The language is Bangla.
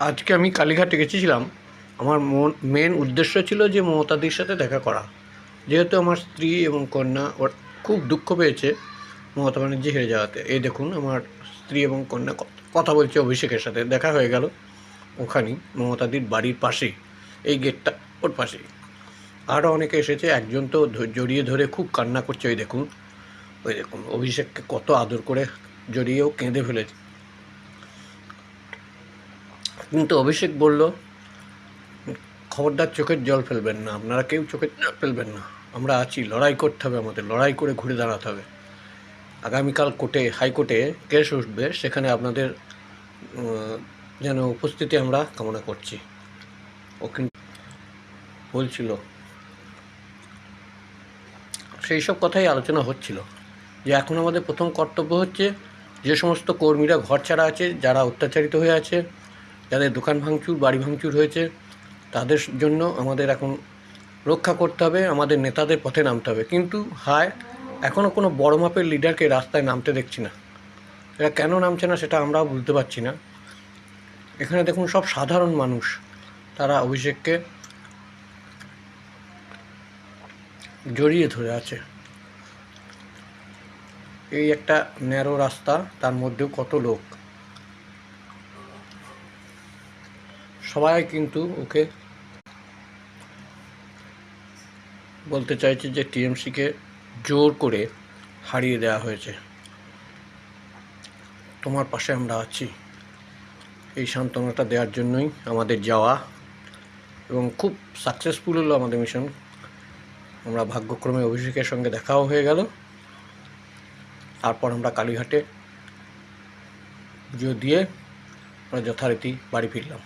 আজকে আমি কালীঘাটে গেছিলাম। আমার মেন উদ্দেশ্য ছিল যে মমতাদির সাথে দেখা করা। যেহেতু আমার স্ত্রী এবং কন্যা ওর খুব দুঃখ পেয়েছে মমতা ব্যানার্জি হেরে যাওয়াতে। এই দেখুন আমার স্ত্রী এবং কন্যা কথা বলছে অভিষেকের সাথে, দেখা হয়ে গেল ওখানেই মমতাদির বাড়ির পাশেই, এই গেটটা ওর পাশেই। আরও অনেকে এসেছে, একজন তো জড়িয়ে ধরে খুব কান্না করছে। ওই দেখুন অভিষেককে কত আদর করে জড়িয়েও কেঁদে ফেলেছে। কিন্তু অভিষেক বলল, খবরদার চোখের জল ফেলবেন না, আপনারা কেউ চোখের জল ফেলবেন না, আমরা আছি, লড়াই করতে হবে, আমাদের লড়াই করে ঘুরে দাঁড়াতে হবে। আগামীকাল হাইকোর্টে কেস উঠবে, সেখানে আপনাদের যেন উপস্থিতি আমরা কামনা করছি। ও কিন্তু বলছিল, সেই সব কথাই আলোচনা হচ্ছিল যে এখন আমাদের প্রথম কর্তব্য হচ্ছে যে সমস্ত কর্মীরা ঘর ছাড়া আছে, যারা অত্যাচারিত হয়ে আছে, যাদের দোকান ভাঙচুর, বাড়ি ভাঙচুর হয়েছে, তাদের জন্য আমাদের এখন রক্ষা করতে হবে, আমাদের নেতাদের পথে নামতে হবে। কিন্তু এখনও কোনো বড় মাপের লিডারকে রাস্তায় নামতে দেখছি না। এরা কেন নামছে না সেটা আমরাও বুঝতে পারছি না। এখানে দেখুন সব সাধারণ মানুষ, তারা অভিষেককে জড়িয়ে ধরে আছে। এই একটা ন্যারো রাস্তা, তার মধ্যেও কত লোক, সবাই কিন্তু ওকে বলতে চাইছে যে টিএমসিকে জোর করে হারিয়ে দেওয়া হয়েছে। তোমার পাশে আমরা আছি, এই সান্ত্বনাটা দেওয়ার জন্যই আমাদের যাওয়া, এবং খুব সাকসেসফুল হলো আমাদের মিশন। আমরা ভাগ্যক্রমে অভিষেকের সঙ্গে দেখাও হয়ে গেল। তারপর আমরা কালীঘাটে পুজো দিয়ে আমরা যথারীতি বাড়ি ফিরলাম।